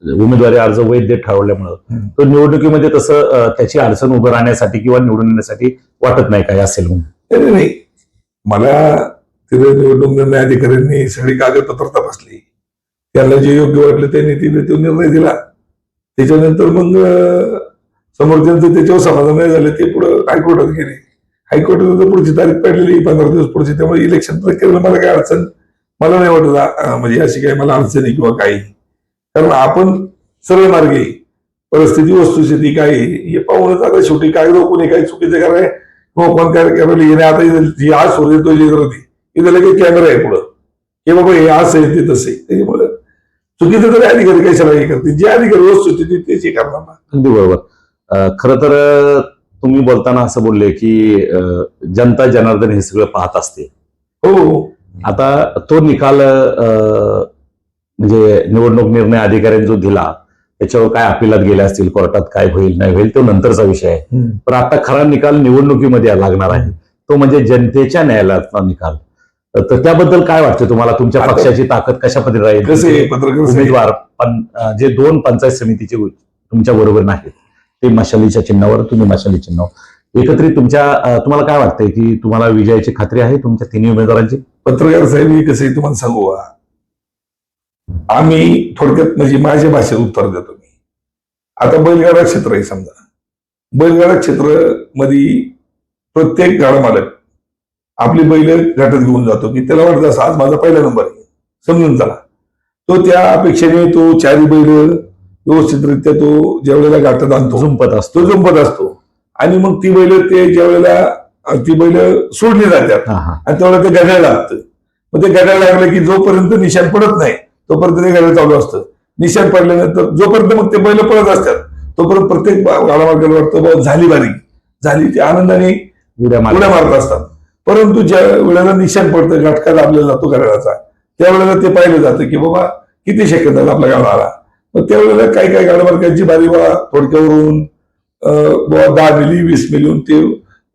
उमेदवारी अर्ज वैध ठरवल्यामुळं तो निवडणुकीमध्ये तसं त्याची अडचण उभं राहण्यासाठी किंवा निवडून येण्यासाठी वाटत नाही काय असेल म्हणून? नाही, मला तिथे निवडणूक निर्णय अधिकाऱ्यांनी सगळी कागदपत्र तपासली, त्यांना जे योग्य वाटलं त्यांनी तिथे तो निर्णय दिला. त्याच्यानंतर मग समोरच्यांचं त्याच्यावर समाधान नाही झालं, ते पुढे हायकोर्टात गेले. हायकोर्टात पुढची तारीख पडलेली 15 दिवस पुढची, त्यामुळे इलेक्शन प्रक्रियेला मला काय अडचण मला नाही वाटत, म्हणजे अशी काही मला अडचण आहे किंवा काही. कारण आपण सरळ मार्गे परिस्थिती, वस्तुस्थिती काय हे पाहूनच आता शेवटी काय कोणी काही चुकीचं कराय किंवा कोण काय करायला आता जी आज सोडली तो जे होती इथं लगेच कॅमेरा आहे पुढं की बाबा हे असं आहे ते तसे. त्याच्यामुळे चुकीचं तरी अधिकारी कशाला हे करते, जे अधिकारी वस्तुस्थिती तेच हे करणार ना. अगदी बरोबर. खरं तर तुम्ही बोलताना असं बोलले की जनता जनार्दन हे सगळं पाहत असते. हो. आता तो निकाल म्हणजे निवडणूक निर्णय अधिकाऱ्यांनी जो दिला त्याच्यावर काय अपिलात गेले असतील, कोर्टात काय होईल नाही होईल तो नंतरचा विषय आहे. पण आता खरा निकाल निवडणुकीमध्ये लागणार आहे, तो म्हणजे जनतेच्या न्यायालयातला निकाल. तर त्याबद्दल काय वाटतं तुम्हाला? तुमच्या पक्षाची ताकद कशा पद्धतीने राहील? कसे पत्रकार उमेदवार जे 2 पंचायत समितीचे तुमच्या बरोबर नाहीत, ते मशालीच्या चिन्हावर, तुम्ही मशाली चिन्हावर, एकत्रित तुम्हाला काय वाटतंय की तुम्हाला विजयाची खात्री आहे तुमच्या तिन्ही उमेदवारांची? पत्रकार साहेब कसं तुम्हाला सांगू, आम्ही थोडक्यात म्हणजे माझ्या भाषेत उत्तर देतो मी. आता बैलगाडा क्षेत्र आहे समजा, बैलगाडा क्षेत्र मध्ये प्रत्येक गाडा मालक आपली बैल घाटात घेऊन जातो की त्याला वाटतं असं आज माझा पहिला नंबर आहे समजून चला. तो त्या अपेक्षेने तो 4 बैल व्यवस्थितरित्या तो ज्यावेळेला घाटात आणतो, जुंपत असतो आणि मग ती बैल ते ज्यावेळेला ती बैल सोडली जातात आणि त्यावेळेला ते घड्याळ लागतं. मग ते घड्याळ लागलं की जोपर्यंत निशाण पडत नाही तोपर्यंत ते घड्याळ चालू असतं. निशाण पडल्यानंतर जोपर्यंत मग ते बैल पळत असतात तोपर्यंत प्रत्येक गाडामार्गाला वाटतं बाबा झाली बारी झाली, ते आनंदाने उड्या मारत असतात. परंतु ज्या वेळेला निशाण पडतं, घटका दाबलेला जातो घड्याळाचा, त्यावेळेला ते पाहिलं जातं की बाबा किती शक्यता आपला गाडा आला. मग त्यावेळेला काही काही गाडामार्गाची बारी बा थोडक्यावरून 10 मिली 20 मिली ते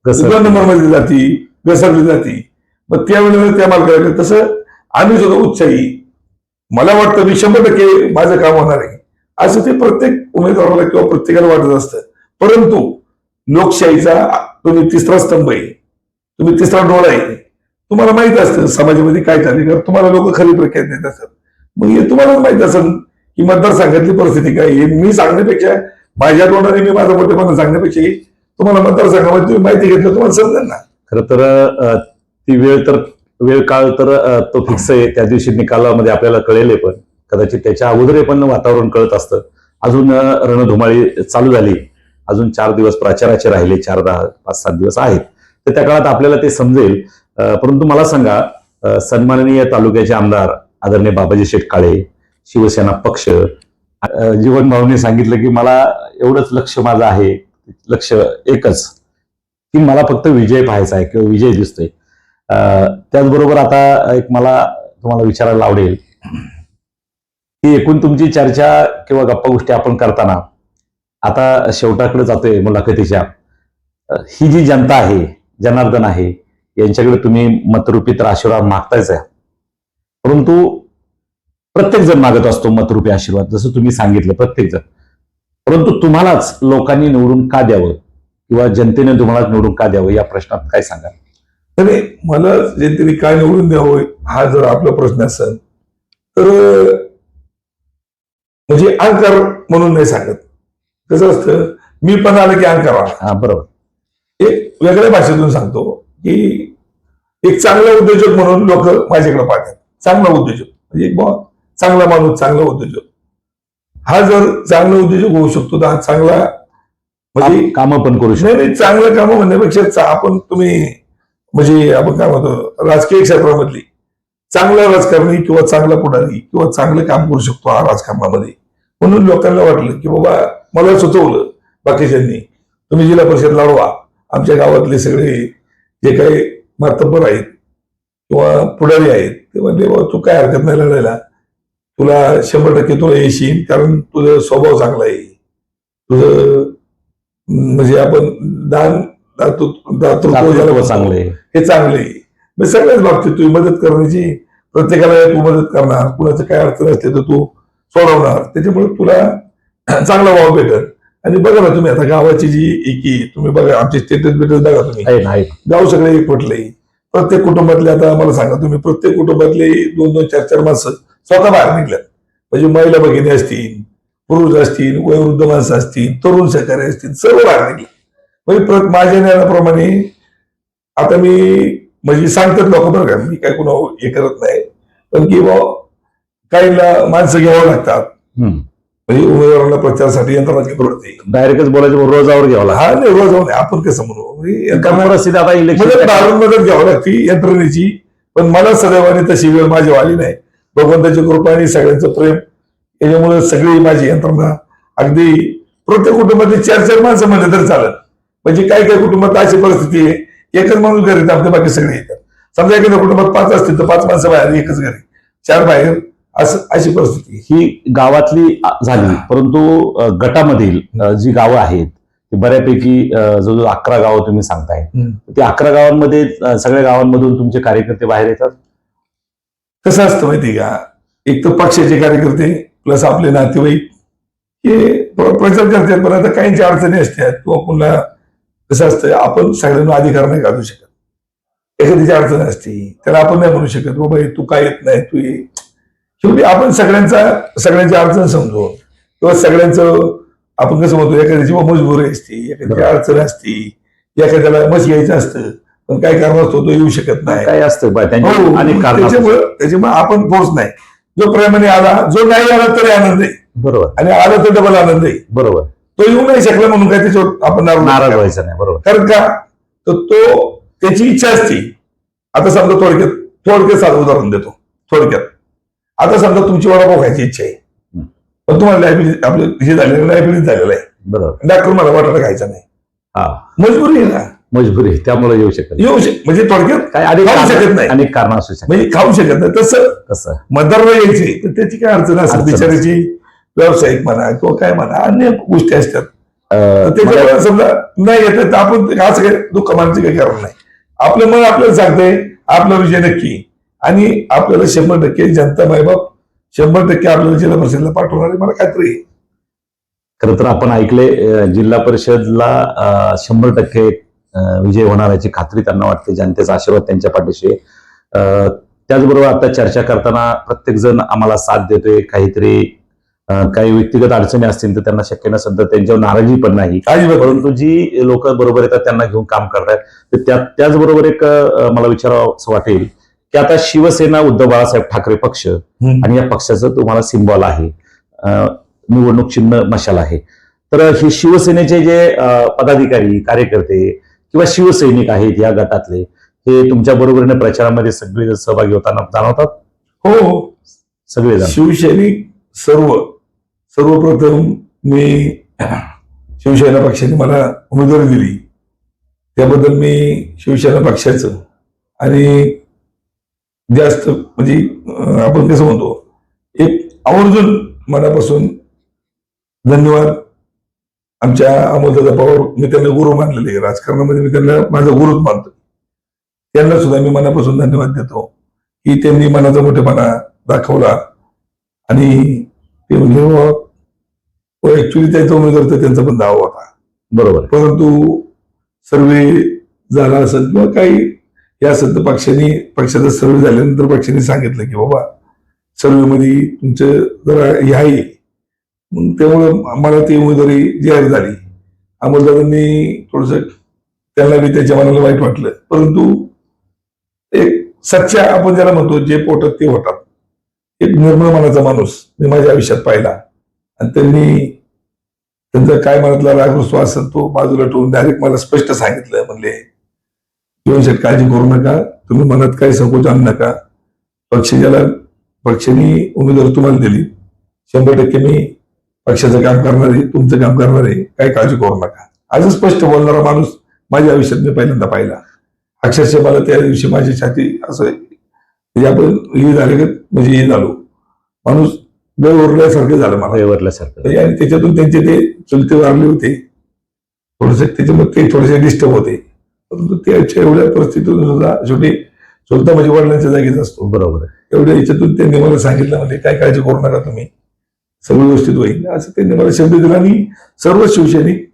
2 नंबरमध्ये जाती, घसरली जाती. मग त्यावेळेला त्या मार्गाला तसं आम्ही सुद्धा उत्साही, मला वाटतं मी 100% माझं काम होणार आहे असं ते प्रत्येक उमेदवाराला किंवा प्रत्येकाला वाटत असतं. परंतु लोकशाहीचा तुम्ही 3रा स्तंभ आहे, तुम्ही 3रा डोळा आहे, तुम्हाला माहित असतं समाजामध्ये काय चालले, तुम्हाला लोक खरी प्रख्यात देत असतात. मग हे तुम्हाला माहित असेल की मतदारसंघातली परिस्थिती काय आहे. मी सांगण्यापेक्षा माझ्या तोंडाने मी माझा मोठेपणा सांगण्यापेक्षा तुम्हाला मतदारसंघामध्ये तुम्ही माहिती घेतलं तुम्हाला समजेल ना. खरं तर ती वेळ काळ तर तो फिक्स आहे, त्या दिवशी निकालामध्ये आपल्याला कळेल, पण कदाचित त्याच्या अगोदर पण वातावरण कळत असतं. अजून रणधुमाळी चालू झाली, अजून 4 दिवस प्रचाराचे राहिले, 4-10-5-7 दिवस आहेत, तर त्या काळात आपल्याला ते समजेल. परंतु मला सांगा, सन्माननीय तालुक्याचे आमदार आदरणीय बाबाजी शेठ काळे, शिवसेना पक्ष, जीवन भाऊने सांगितलं की मला एवढंच लक्ष माझं आहे, लक्ष एकच की मला फक्त विजय पाहायचा आहे किंवा विजय दिसतोय. त्याचबरोबर आता एक मला तुम्हाला विचारायला आवडेल की एकूण तुमची चर्चा किंवा गप्पा गोष्टी आपण करताना आता शेवटाकडे जातोय मुलाखतीच्या. ही जी जनता आहे, जनार्दन आहे, यांच्याकडे तुम्ही मतरूपी तर आशीर्वाद मागतायच आहे, परंतु प्रत्येक जण मागत असतो मतरूपी आशीर्वाद, जसं तुम्ही सांगितलं प्रत्येक जण. परंतु तुम्हालाच लोकांनी निवडून का द्यावं किंवा जनतेने तुम्हाला निवडून का द्यावं या प्रश्नात काय सांगाल? नाही, मला जनतेने काय निवडून द्यावं हा जर आपला प्रश्न असेल तर म्हणजे अहंकार म्हणून नाही सांगत. कसं असतं, मी पण आलं की अहंकार आला. हा, बरोबर. एक वेगळ्या भाषेतून सांगतो की एक चांगला उद्योजक म्हणून लोक माझ्याकडे पाहतात. चांगला उद्योजक म्हणजे एक चांगला माणूस, चांगला उद्योजक. हा जर चांगला उद्योजक होऊ शकतो तर हा चांगला म्हणजे कामं पण करू शकतो. नाही, चांगलं काम म्हणण्यापेक्षा आपण तुम्ही म्हणजे आपण काय म्हणतो राजकीय क्षेत्रामधली चांगला राजकारणी किंवा चांगला पुढारी किंवा चांगलं काम करू शकतो हा राजकारणामध्ये. म्हणून लोकांना वाटलं की बाबा मला सुचवलं बाकीच्यांनी, तुम्ही जिल्हा परिषद लढवा. आमच्या गावातले सगळे जे काही मातब्बर आहेत किंवा पुढारी आहेत ते म्हणले बाबा तू काय हरकत नाही लढायला, तुला 100% तुला येशील, कारण तुझा स्वभाव चांगला आहे, तुझं म्हणजे आपण दातृत्व चांगले हे चांगले आहे. मी सगळ्याच बाबतीत तुम्ही मदत करण्याची, प्रत्येकाला तू मदत करणार, कुणाचं काय अडचण असते तर तू सोडवणार, त्याच्यामुळे तुला चांगला भाव भेटल. आणि बघा ना तुम्ही आता गावाची जी एकी तुम्ही बघा, आमचे स्टेटस बिटस बघा तुम्ही, गाव सगळे एकवटले. प्रत्येक कुटुंबातले आता मला सांगा तुम्ही, प्रत्येक कुटुंबातले 2-2, 4-4 माणसं स्वतः बाहेर निघल्यात. म्हणजे महिला भगिनी असतील, पुरुष असतील, वयोवृद्ध माणसं असतील, तरुण सहकारी असतील, सर्व बाहेर निघले. म्हणजे माझ्या ज्ञानाप्रमाणे आता मी म्हणजे सांगतात लोक बरं का, मी काय कुणा हे करत नाही, पण की काहींना माणसं घ्यावं लागतात. म्हणजे उमेदवारांना प्रचारासाठी यंत्रणा घेऊन पडते. डायरेक्टच बोलायचं रोजावर घ्यावं लागतं. हा नाही, रोज आपण कसं म्हणू आता इलेक्शन मदत घ्यावं लागते यंत्रणेची. पण मला सदैवाने तशी वेळ माझी आली नाही. भगवंताची कृपा आणि सगळ्यांचं प्रेम याच्यामुळे सगळी माझी यंत्रणा, अगदी प्रत्येक कुटुंबातली 4-4 माणसं म्हणले तरी चालत. म्हणजे काही काही कुटुंबात अशी परिस्थिती आहे, एकच माणूस घरी आपल्या बाकी सगळे येतात. समजा एखाद्या कुटुंबात 5 असतील तर 5 माणसं बाहेर, एकच घरी, 4 बाहेर, असं अशी परिस्थिती. ही गावातली झाली. परंतु गटामधील जी गावं आहेत ती बऱ्यापैकी जवळजवळ 11 गावं तुम्ही सांगताय. ते 11 गावांमध्ये सगळ्या गावांमधून तुमचे कार्यकर्ते बाहेर येतात. कसं असतं माहिती का, एक तर पक्षाचे कार्यकर्ते प्लस आपले नातेवाईक हे प्रचार करतात. पण आता काहींच्या अडचणी असतात किंवा पुन्हा कसं असतं, आपण सगळ्यांना अधिकार नाही काढू शकत. एखाद्याची अडचण असते त्याला आपण नाही म्हणू शकत बाबा तू काय येत नाही, तू ये. शेवटी आपण सगळ्यांची अडचण समजून किंवा सगळ्यांचं आपण कसं म्हणतो, एखाद्याची मजबुरी असते, एखाद्याची अडचण असते, एखाद्याला मस घ्यायचं असतं पण काय कारण असतो तो येऊ शकत नाही, काय असतं त्याच्यामुळे आपण फोर्स नाही. जो प्रेमाने आला, जो नाही आला तरी आनंद आहे. बरोबर. आणि आला तर डबल आनंद आहे. बरोबर. तो येऊ नाही शकला म्हणून काय त्याच्यावर आपण नाराज व्हायचं नाही. बरोबर. कारण का तर तो त्याची इच्छा असते. आता समजा थोडक्यात साधं उदाहरण देतो. थोडक्यात आता समजा तुमची वडापाव खायची इच्छा आहे, पण तुम्हाला आपलं हे झालेलं डायबिटीज झालेलं आहे. बरोबर. डॉक्टर मला बटाटा खायचा नाही. मजबुरी आहे ना, मजबुरी, त्यामुळे येऊ म्हणजे थोडक्यात काय खाऊ शकत नाही, अनेक कारण असू शकतात, म्हणजे खाऊ शकत नाही. तसं मतदारला यायचे तर त्याची काय अडचण असते बिचाराची, व्यावसायिक म्हणा किंवा काय म्हणा, अनेक गोष्टी असतात. त्याच्यामुळे समजा नाही येत तर आपण असं काही दुःख मानचे काही कारण नाही. आपलं मन आपल्याला सांगतंय आपला विजय नक्की, आणि आपल्याला 100% जनता मायबाप 100% आपल्याला जिल्हा परिषदला पाठवणार आहे, मला खात्री. खरं तर आपण ऐकले जिल्हा परिषदला 100% विजय होणार याची खात्री त्यांना वाटते. जनतेचा आशीर्वाद त्यांच्या पाठीशी. त्याचबरोबर आता चर्चा करताना प्रत्येक जण आम्हाला साथ देतोय. काही व्यक्तिगत अडचणी असतील तर त्यांना शक्य नसेल तर त्यांच्यावर नाराजी पण नाही, परंतु जी लोक बरोबर येतात त्यांना घेऊन काम करतात. तर त्याचबरोबर एक मला विचारावं असं वाटेल की आता शिवसेना उद्धव बाळासाहेब ठाकरे पक्ष आणि या पक्षाचं तुम्हाला सिम्बॉल आहे, निवडणूक चिन्ह मशाल आहे. तर हे शिवसेनेचे जे पदाधिकारी कार्यकर्ते किंवा शिवसैनिक आहेत या गटातले, हे तुमच्या बरोबरीने प्रचारामध्ये सगळे सहभागी होताना जाणवतात हो, सगळेजण? शिवसैनिक सर्वप्रथम मी शिवसेना पक्षाने मला उमेदवारी दिली त्याबद्दल मी शिवसेना पक्षाचं आणि जास्त म्हणजे आपण कसं म्हणतो एक आवर्जून मनापासून धन्यवाद. आमच्या अमोलदादा पवार, मी त्यांना गुरु मानलेले आहे. राजकारणामध्ये मी त्यांना माझा गुरुच मानतो. त्यांना सुद्धा मी मनापासून धन्यवाद देतो की त्यांनी मनाचा मोठेपणा दाखवला आणि ते म्हणजे ऍक्च्युली त्याचा उमेदवार तर त्यांचा पण दावा होता, बरोबर. परंतु सर्वे झाला असेल किंवा काही या असेल तर पक्षाचा सर्वे झाल्यानंतर पक्षाने सांगितलं की बाबा सर्वेमध्ये तुमचं जरा हे आहे, मग त्यामुळं मला ती उमेदवारी जाहीर झाली. अमोलदादांनी थोडस त्यांना बी त्याच्या मनाला वाईट वाटलं, परंतु एक सच्चा आपण ज्याला म्हणतो जे पोटात ते होतात, एक निर्मळ मनाचा माणूस मी माझ्या आयुष्यात पाहिला आणि त्यांनी त्यांचा काय मनातला राग रुसवा असेल तो बाजूला ठेवून डायरेक्ट मला स्पष्ट सांगितलं. म्हणले जीवनशेठ काळजी करू नका, तुम्ही मनात काही संकोच आणू नका, पक्षाने उमेदवारी तुम्हाला दिली, 100% मी पक्षाचं काम करणार आहे, तुमचं काम करणार आहे, काही काळजी करू नका. आज स्पष्ट बोलणारा माणूस माझ्या आयुष्यात मी पहिल्यांदा पाहिला. अक्षरशः मला त्या दिवशी माझी छाती असं म्हणजे आपण हे झाले म्हणजे हे झालो, माणूस गळ उरल्यासारखं झालं मला वरल्यासारखं. आणि त्याच्यातून त्यांचे ते चुलते वारले होते, थोडेसे त्याच्यामध्ये ते थोडेसे डिस्टर्ब होते, परंतु त्याच्या एवढ्या परिस्थितीतून सुद्धा शेवटी चुलता म्हणजे वडिलांच्या जागेत असतो, बरोबर. एवढ्या याच्यातून त्यांनी मला सांगितलं म्हणजे काय काळजी करू नका तुम्ही, सगळं व्यवस्थित होईल असं त्यांनी मला शब्द दिला आणि सर्व शिवसैनिक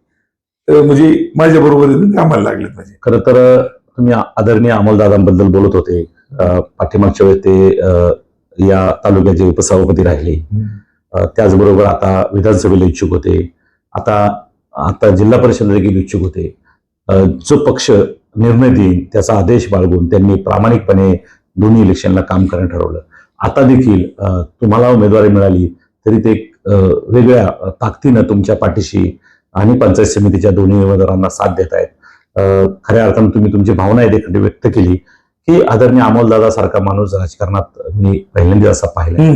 म्हणजे माझ्या बरोबरीने कामाला लागलेत. म्हणजे खरं तर तुम्ही आदरणीय अमोलदादांबद्दल बोलत होते. पाठीमागच्या वेळेस ते या तालुक्याचे उपसभापती राहिले, त्याचबरोबर आता विधानसभेला इच्छुक होते, आता जिल्हा परिषदेला देखील इच्छुक होते. जो पक्ष निर्णय देईल त्याचा आदेश बाळगून त्यांनी प्रामाणिकपणे दोन्ही इलेक्शनला काम करणं ठरवलं. आता देखील तुम्हाला उमेदवारी मिळाली तरी ते वेगळ्या ताकदीनं तुमच्या पाठीशी आणि पंचायत समितीच्या दोन्ही उमेदवारांना साथ देत आहेत. खऱ्या अर्थानं तुम्ही तुमची भावना देखील व्यक्त केली की आदरणीय अमोलदादा सारखा माणूस राजकारणात मी पहिल्यांदा असा पाहिला.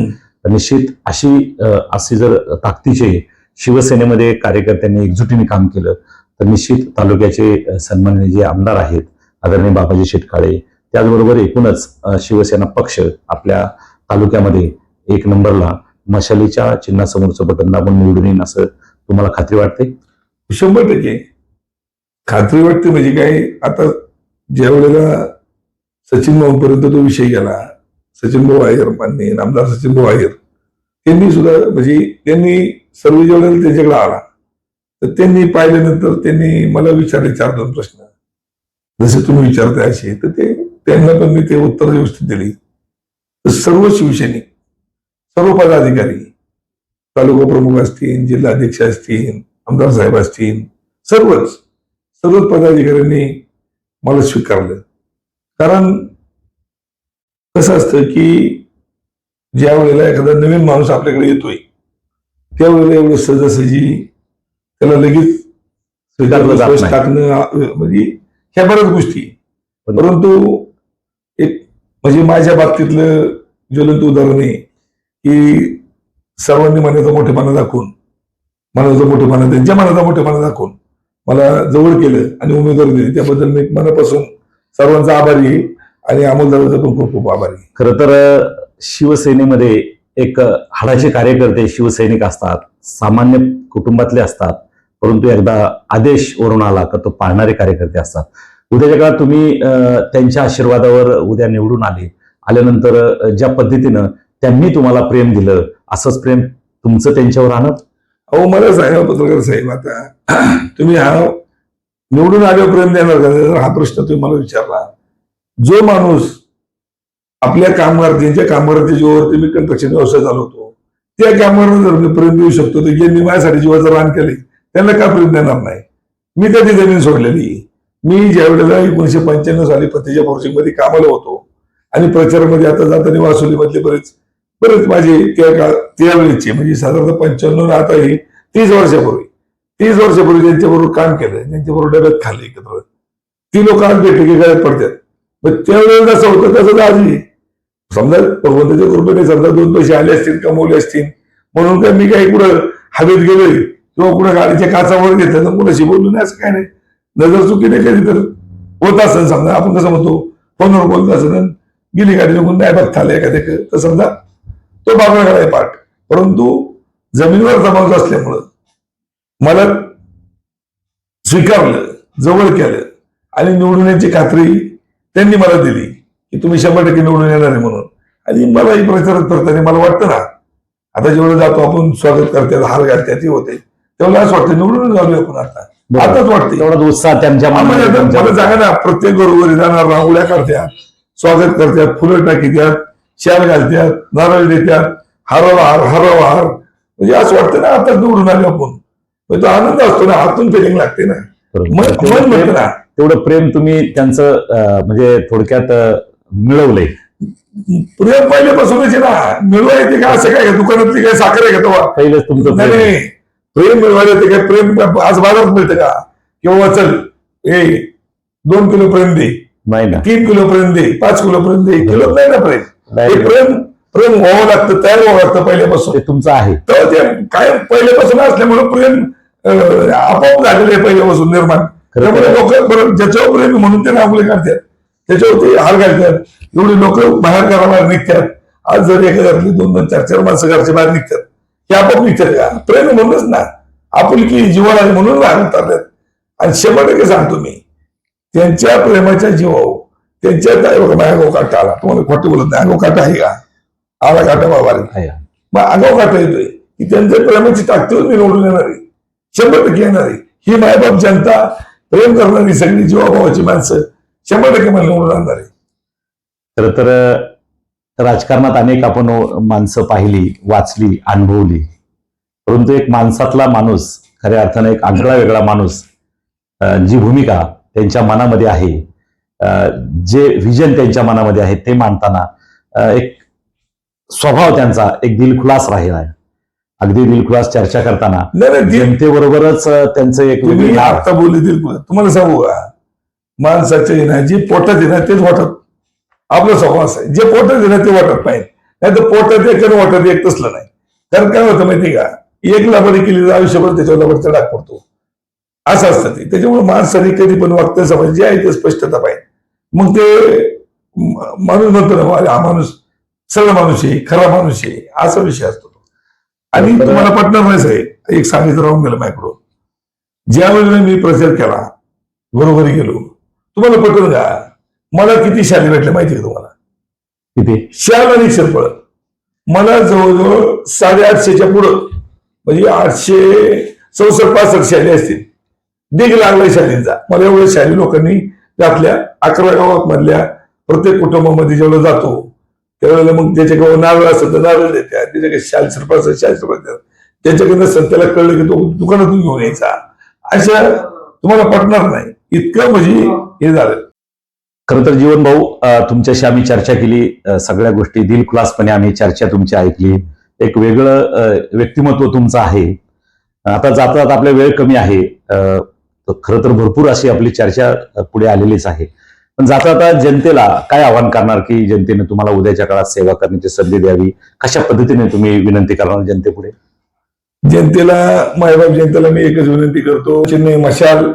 निश्चित अशी जर ताकदीचे शिवसेनेमध्ये कार्यकर्त्यांनी एकजुटीने काम केलं तर निश्चित तालुक्याचे सन्माननीय जे आमदार आहेत आदरणीय बाबाजी शेटकाळे, त्याचबरोबर एकूणच शिवसेना पक्ष आपल्या तालुक्यामध्ये एक नंबरला मशालीच्या चिन्हासमोरचं बटन दाबून निवडून येईन असं तुम्हाला खात्री वाटते? 100% खात्री वाटते. म्हणजे काय, आता ज्या वेळेला सचिन भाऊंपर्यंत तो विषय गेला, सचिन भाऊ अय्यर माननीय आमदार सचिन भाऊ अय्यर त्यांनी सुद्धा म्हणजे त्यांनी सर्व ज्या वेळेला त्यांच्याकडे आला तर त्यांनी पाहिल्यानंतर त्यांनी मला विचारले 4-2 प्रश्न, जसे तुम्ही विचारताय असे, तर ते त्यांना पण मी ते उत्तर व्यवस्थित दिली. तर सर्व शिवसैनिक, सर्व पदाधिकारी, तालुका प्रमुख असतील, जिल्हाध्यक्ष असतील, आमदार साहेब असतील, सर्वच पदाधिकाऱ्यांनी मला स्वीकारलं. कारण कसं असतं की ज्या वेळेला एखादा नवीन माणूस आपल्याकडे येतोय त्यावेळेला एवढं सहजासहजी त्याला लगेच स्वीकारलं जात नाही. टाकणं म्हणजे ह्या बऱ्याच गोष्टी, परंतु एक म्हणजे माझ्या बाबतीतलं ज्वलंत उदाहरण आहे की सर्वांनी मनाचा मोठेपणा दाखवून त्यांच्या मनाचा मोठेपणा दाखवून मला जवळ केलं आणि उमेदवारी दिली, त्याबद्दल मी मनापासून सर्वांचा आभारी आहे आणि अमोलदादाचा पण खूप खूप आभारी आहे. खरं तर शिवसेनेमध्ये एक हाडाचे कार्यकर्ते शिवसैनिक असतात, सामान्य कुटुंबातले असतात, परंतु एकदा आदेश वरून आला का तो पाळणारे कार्यकर्ते असतात. उद्याच्या काळात तुम्ही त्यांच्या आशीर्वादावर उद्या निवडून आल्यानंतर ज्या पद्धतीनं त्यांनी तुम्हाला प्रेम दिलं असंच प्रेम तुमचं त्यांच्यावर आणत? अहो मला सांगा पत्रकार साहेब, आता तुम्ही हा निवडून आल्यावर प्रेम देणार का हा प्रश्न तुम्ही मला विचारला. जो माणूस आपल्या ज्यांच्या कामगारांच्या जीवावरती मी कंस्ट्रक्शन व्यवसाय चालवतो त्या कामगारांना जर मी प्रेम देऊ शकतो तर ज्यांनी माझ्यासाठी जीवाचं रान केले त्यांना का प्रेम देणार नाही? मी कधी जमीन सोडलेली. मी ज्या वेळेला 1995 साली प्रतिजा फॉर्सिंग मध्ये कामाला होतो आणि प्रचारामध्ये आता जाताना वासुलीमधले बरेच माझे त्यावेळेचे म्हणजे साधारणतः 95 आता हे 30 वर्षापूर्वी ज्यांच्याबरोबर काम केलं, ज्यांच्याबरोबर डब्यात खाल्ले एकत्र, ती लोक आज भेटले की गळ्यात पडतात. मग त्यावेळेला जसं होतं तसं आजही समजा भगवंताच्या कृपेने समजा 2 पैसे आले असतील, कमवले असतील म्हणून काय मी काही कुठं हवेत गेलोय किंवा कुठं गाडीच्या काचावर घेतलं तर कुणाशी बोललो नाही असं काय नाही. नजर चुकीने कधी तर होत असेल समजा आपण कसं म्हणतो फोनवर बोलत असेल गेली गाडी निघून नाही बघता आलं एखाद्या तर समजा तो बाबा करायचा पाठ. परंतु जमिनीवर समाज असल्यामुळं मला स्वीकारलं, जवळ केलं आणि निवडून येण्याची खात्री त्यांनी मला दिली की तुम्ही 100% निवडून येणार आहे म्हणून. आणि मलाही प्रचारात करताना मला वाटतं ना आता जेवढं जातो आपण स्वागत करतात हार घालतात ते होते तेवढं असं वाटतं निवडून झालोय आपण आताच वाटते तेवढा उत्साह त्यांच्या मला मनात सांगा ना प्रत्येक घरोघरी जाणार रांगोळ्या करतात, स्वागत करतात, फुलं टाकीतात, शाल घालतात, नारळ देतात, हारावा हार म्हणजे असं वाटतं ना आता निवडून आले आपण. तो आनंद असतो ना, आतून फिलिंग लागते ना, मन म्हणतं ना. तेवढं प्रेम तुम्ही त्यांचं म्हणजे थोडक्यात मिळवलंय. प्रेम पहिल्यापासूनच आहे ना, मिळवायचे का असं काय दुकानातली काय साखर आहे का तेव्हा पहिलंच तुमचं प्रेम. नाही प्रेम मिळवायला ते काय प्रेम आज बाजारात मिळतं का किंवा चल 2 किलो प्रेम दे, नाही ना, 3 किलो प्रेम दे, 5 किलो प्रेम दे, किलो नाही ना प्रेम. हे प्रेम व्हावं लागतं, तयार व्हावं लागतं पहिल्यापासून. ते तुमचं आहे तर ते काय पहिल्यापासून असल्यामुळे प्रेम आपोआप झालेलं आहे पहिल्यापासून निर्माण. त्यामुळे लोक बरं ज्याच्यावर प्रेम म्हणून ते रांगोळी काढतात, त्याच्यावरती हार घालतात, एवढे लोक बाहेर घराबाहेर निघतात. आज जर एका घरातली 2-2, 4-4 माणसं घरच्या बाहेर निघतात हे आपोआप निघतात का? प्रेम म्हणूनच ना, आपुलकी जीवन आहे म्हणून राहतात. आणि 100% सांगतो मी त्यांच्या प्रेमाच्या जीवावर त्यांच्या माझ्या आगाव काटा आला, तुम्हाला खोटं बोलत नाही, आगाव काटा आहे का? आला काटा बाबा मग आगाव काटा येतोय की त्यांच्या प्रेमाची ताकदीवर मी निवडून येणार आहे, 100% येणार आहे. ही मायबाप जनता प्रेम करणारी सगळी जीवाभावाची माणसं 100% मला निवडून आणणार आहे. खरं तर राजकारणात अनेक आपण माणसं पाहिली, वाचली, अनुभवली, परंतु एक माणसातला माणूस खऱ्या अर्थाने एक आगळा वेगळा माणूस, जी भूमिका त्यांच्या मनामध्ये आहे, जे व्हिजन त्यांच्या मनामध्ये आहे ते मांडताना एक स्वभाव त्यांचा एक दिलखुलास राहिला आहे. अगदी दिलखुलास चर्चा करताना जनतेबरोबरच त्यांचं एक तुम्ही आता बोलले दिलखुलास. तुम्हाला सांगू का माणसाचे ना जे पोटात आहे ना तेच वाटत आपला स्वभाव आहे, जे पोटात आहे ना ते वाटत पाहिजे, नाही तर पोटात एक आणि वाटत एक तसलं नाही. कारण काय होतं माहिती का, एक लाभरी केली तर आयुष्यभर त्याच्यावर लाभरचा डाग पडतो असं असतं ते. त्याच्यामुळे माणसाने कधी पण वागतं समज जे आहे ते स्पष्टता पाहिजे. मग ते माणूस म्हणतो ना हा माणूस सरळ माणूस आहे, खरा माणूस आहे, असा विषय असतो. आणि तुम्हाला पटणार नाही साहेब, एक सांगितलं राहून गेलं माझ्याकडून. ज्या वेळेला मी प्रचार केला, घरोघरी गेलो, तुम्हाला पटलं का मला किती शाली भेटल्या माहिती का तुम्हाला? किती शाल आणि शिरपळ मला जवळजवळ 850च्या पुढं म्हणजे 864-65 शाली असतील. दिग लागलाय शालींचा. मला एवढ्या शाली लोकांनी त्यातल्या 11 गावात मधल्या प्रत्येक कुटुंबामध्ये जेवढं जातो त्यावेळेला मग ज्याच्या गावात नारळ असेल तर नारळ देतात, त्याच्याकडे शाल शिरपास देतात, त्याच्याकडे नसेल त्याला कळलं की तो दुकानातून घेऊन यायचा. अशा तुम्हाला पटणार नाही इतकं म्हणजे हे झालं. खरं तर जीवन भाऊ, तुमच्याशी आम्ही चर्चा केली, सगळ्या गोष्टी दिलखुलासपणे आम्ही चर्चा तुमची ऐकली. एक वेगळं व्यक्तिमत्व तुमचं आहे. आता जातात आपल्या वेळ कमी आहे, खरं तर भरपूर अशी आपली चर्चा पुढे आलेलीच आहे. पण जाता जनतेला काय आवाहन करणार की जनतेने तुम्हाला उद्याच्या काळात सेवा करण्याची संधी द्यावी, कशा पद्धतीने तुम्ही विनंती करणार जनतेपुढे? जनतेला मायबाप जनतेला मी एकच विनंती करतो, चिन्ह मशाल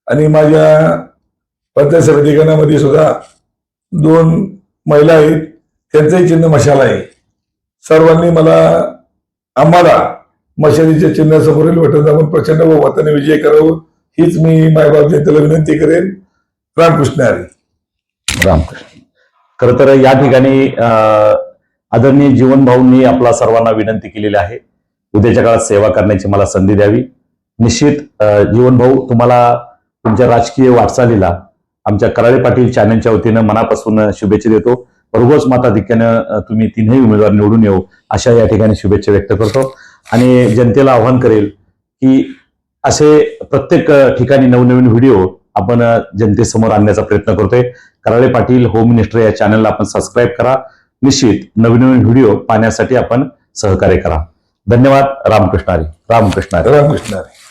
आणि माझ्या पंचायत समिती गणामध्ये सुद्धा 2 महिला आहेत, त्यांचंही चिन्ह मशाल आहे. सर्वांनी आम्हाला मशालीच्या चिन्हासमोरील बटन दाबून प्रचंड बहुमताने विजय करावं हीच मी मायबाप जनतेला विनंती करेन. रामकृष्ण हरी. रामकृष्ण. खरं तर या ठिकाणी आदरणीय जीवन भाऊंनी आपला सर्वांना विनंती केलेली आहे, उद्याच्या काळात सेवा करण्याची मला संधी द्यावी. निश्चित जीवन भाऊ, तुम्हाला तुमच्या राजकीय वाटचालीला आमच्या कराळे पाटील चॅनलच्या वतीनं मनापासून शुभेच्छा देतो. भरघोस मताधिक्यानं तुम्ही 3ही उमेदवार निवडून येऊ अशा या ठिकाणी शुभेच्छा व्यक्त करतो. आणि जनतेला आवाहन करेल की असे प्रत्येक ठिकाणी नवनवीन व्हिडिओ आपण जनतेसमोर आणण्याचा प्रयत्न करतोय. कराळे पाटील होम मिनिस्टर या चॅनलला आपण सबस्क्राईब करा. निश्चित नवीन नवीन व्हिडिओ पाहण्यासाठी आपण सहकार्य करा. धन्यवाद. रामकृष्ण हरी. रामकृष्ण हरी. रामकृष्ण हरी.